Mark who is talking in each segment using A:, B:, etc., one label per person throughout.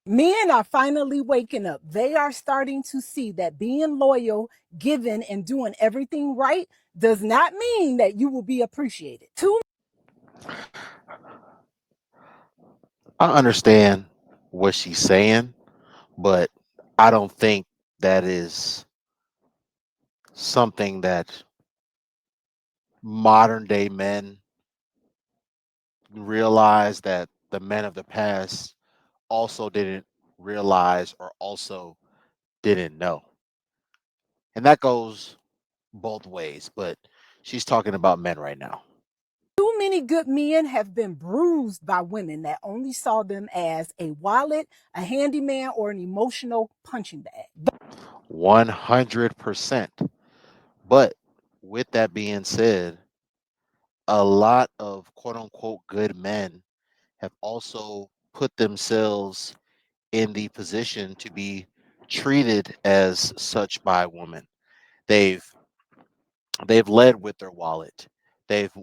A: Men are finally waking up. They are starting to see that being loyal, giving, and doing everything right does not mean that you will be appreciated.
B: I understand what she's saying, but I don't think that is something that modern day men realize that the men of the past also didn't realize or also didn't know. And that goes both ways, but she's talking about men right now.
A: Too many good men have been bruised by women that only saw them as a wallet, a handyman, or an emotional punching bag.
B: 100%. But with that being said, a lot of quote unquote good men have also put themselves in the position to be treated as such by women. They've they've led with their wallet. They've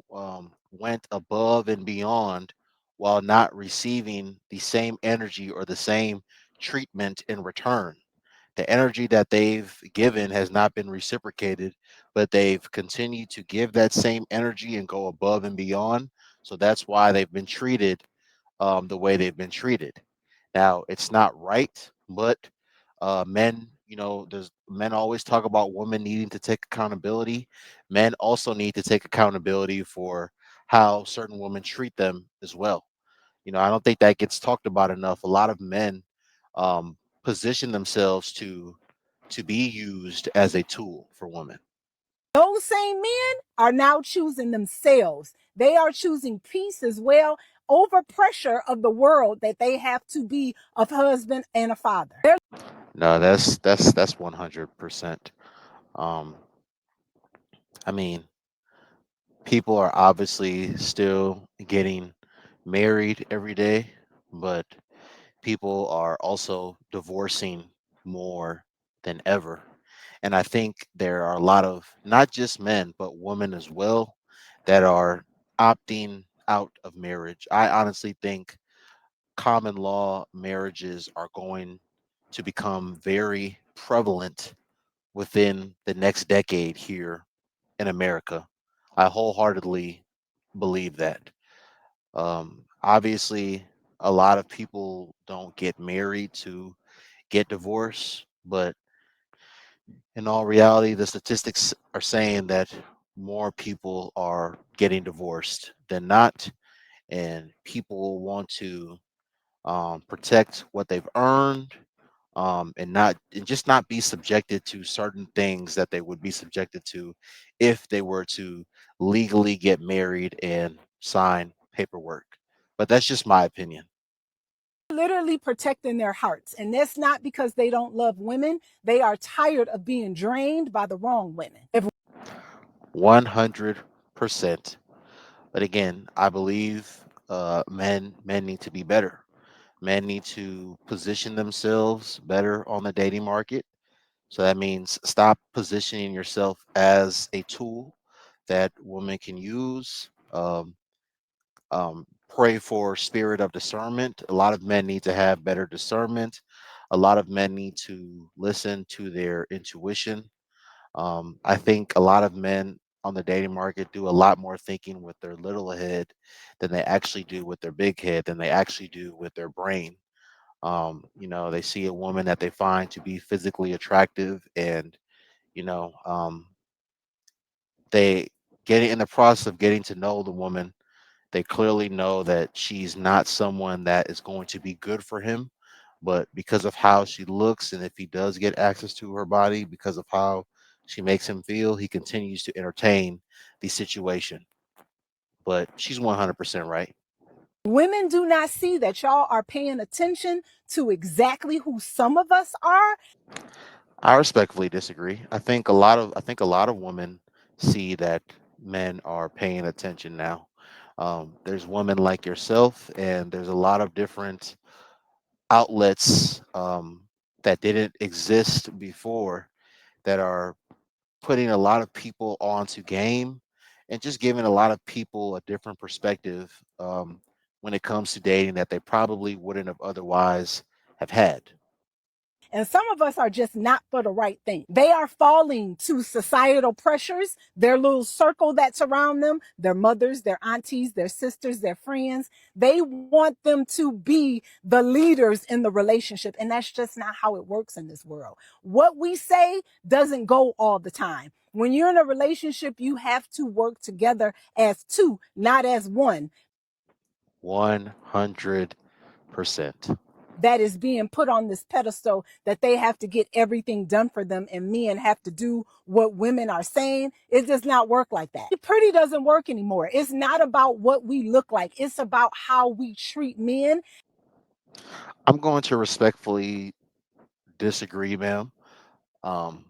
B: went above and beyond while not receiving the same energy or the same treatment in return. The energy that they've given has not been reciprocated, but they've continued to give that same energy and go above and beyond. So that's why they've been treated the way they've been treated. Now, it's not right, but men, there's men always talk about women needing to take accountability. Men also need to take accountability for how certain women treat them as well. I don't think that gets talked about enough. A lot of men position themselves to be used as a tool for women.
A: Those same men are now choosing themselves. They are choosing peace as well over pressure of the world that they have to be a husband and a father.
B: No, that's 100%. Um, I mean, people are obviously still getting married every day, but people are also divorcing more than ever. And I think there are a lot of not just men, but women as well that are opting out of marriage. I honestly think common law marriages are going to become very prevalent within the next decade here in America. I wholeheartedly believe that. Obviously, a lot of people don't get married to get divorced, but in all reality, the statistics are saying that more people are getting divorced than not, and people want to protect what they've earned, and just not be subjected to certain things that they would be subjected to if they were to legally get married and sign paperwork. But that's just my opinion.
A: Literally protecting their hearts. And that's not because they don't love women. They are tired of being drained by the wrong women.
B: 100%. But again, I believe men need to be better. Men need to position themselves better on the dating market. So that means stop positioning yourself as a tool that women can use. Pray for spirit of discernment. A lot of men need to have better discernment. A lot of men need to listen to their intuition. I think a lot of men on the dating market do a lot more thinking with their little head than they actually do with their big head, than they actually do with their brain. They see a woman that they find to be physically attractive, and you know, um, they get in the process of getting to know the woman. They clearly know that she's not someone that is going to be good for him, but because of how she looks, and if he does get access to her body, because of how she makes him feel, he continues to entertain the situation. But she's 100% right.
A: Women do not see that y'all are paying attention to exactly who some of us are.
B: I respectfully disagree. I think a lot of women see that men are paying attention now. There's women like yourself, and there's a lot of different outlets that didn't exist before that are putting a lot of people onto game and just giving a lot of people a different perspective when it comes to dating that they probably wouldn't have otherwise have had.
A: And some of us are just not for the right thing. They are falling to societal pressures, their little circle that's around them, their mothers, their aunties, their sisters, their friends. They want them to be the leaders in the relationship. And that's just not how it works in this world. What we say doesn't go all the time. When you're in a relationship, you have to work together as two, not as one.
B: 100%.
A: That is being put on this pedestal that they have to get everything done for them and men have to do what women are saying. It does not work like that. Pretty doesn't work anymore. It's not about what we look like. It's about how we treat men.
B: I'm going to respectfully disagree, ma'am. Um,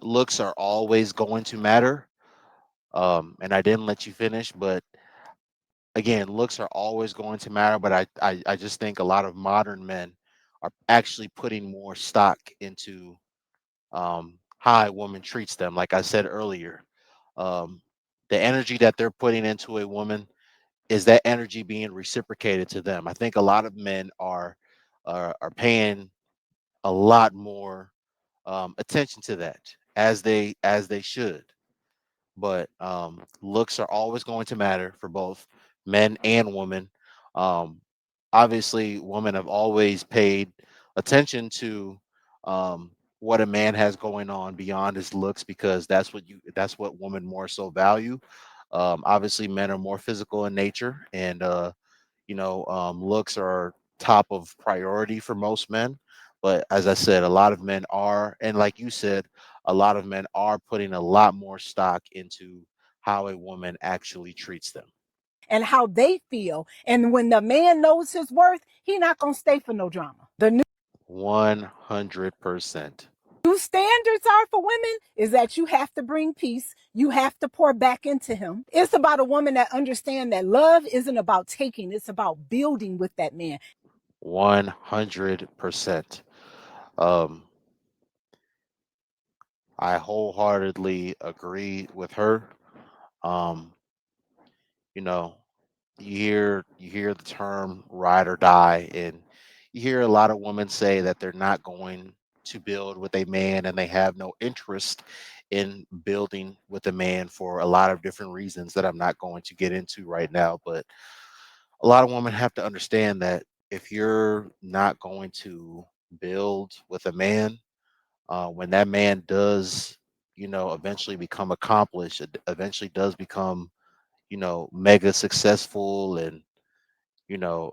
B: Looks are always going to matter. And I didn't let you finish, but again, looks are always going to matter. But I just think a lot of modern men are actually putting more stock into how a woman treats them. Like I said earlier, um, the energy that they're putting into a woman, is that energy being reciprocated to them? I think a lot of men are paying a lot more attention to that, as they should. But looks are always going to matter for both men and women. Um, Obviously, women have always paid attention to what a man has going on beyond his looks, because that's what women more so value. Obviously, men are more physical in nature, and looks are top of priority for most men. But as I said, a lot of men are, and like you said, a lot of men are putting a lot more stock into how a woman actually treats them.
A: And how they feel. And when the man knows his worth, he not going to stay for no drama. The new
B: 100%.
A: standards are for women is that you have to bring peace. You have to pour back into him. It's about a woman that understands that love isn't about taking, it's about building with that man.
B: 100%. Um, I wholeheartedly agree with her. Um, you know, you hear the term ride or die, and you hear a lot of women say that they're not going to build with a man, and they have no interest in building with a man for a lot of different reasons that I'm not going to get into right now. But a lot of women have to understand that if you're not going to build with a man, when that man does, eventually become accomplished, eventually does become, mega successful, and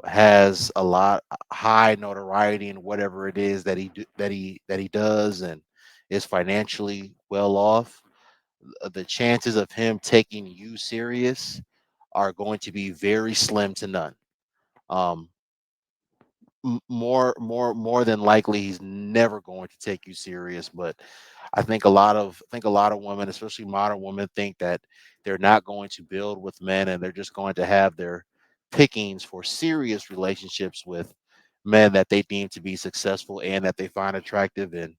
B: has a lot high notoriety in whatever it is that he does, and is financially well off, the chances of him taking you serious are going to be very slim to none. Um, more than likely, he's never going to take you serious. But I think a lot of women, especially modern women, think that they're not going to build with men, and they're just going to have their pickings for serious relationships with men that they deem to be successful and that they find attractive. And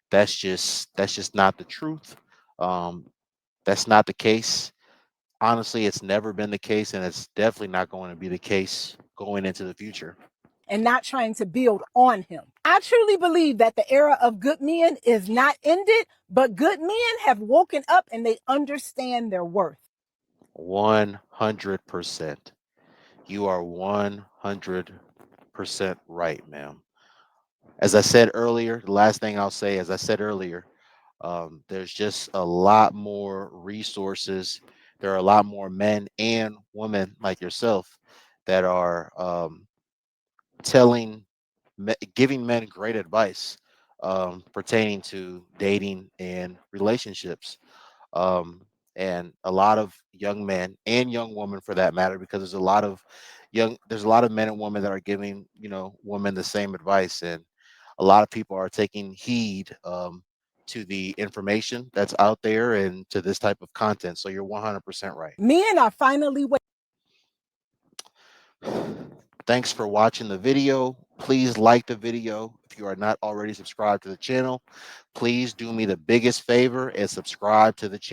B: that's just not the truth. um that's not the case. Honestly, it's never been the case, and it's definitely not going to be the case going into the future.
A: And not trying to build on him. I truly believe that the era of good men is not ended, but good men have woken up and they understand their worth.
B: 100%. You are 100% right, ma'am. As I said earlier, the last thing I'll say, as I said earlier, there's just a lot more resources. There are a lot more men and women like yourself that are giving men great advice pertaining to dating and relationships. um, and a lot of young men and young women, for that matter, because there's a lot of men and women that are giving women the same advice, and a lot of people are taking heed to the information that's out there and to this type of content. So you're 100% right.
A: Men are finally
B: Thanks for watching the video. Please like the video. If you are not already subscribed to the channel, please do me the biggest favor and subscribe to the channel.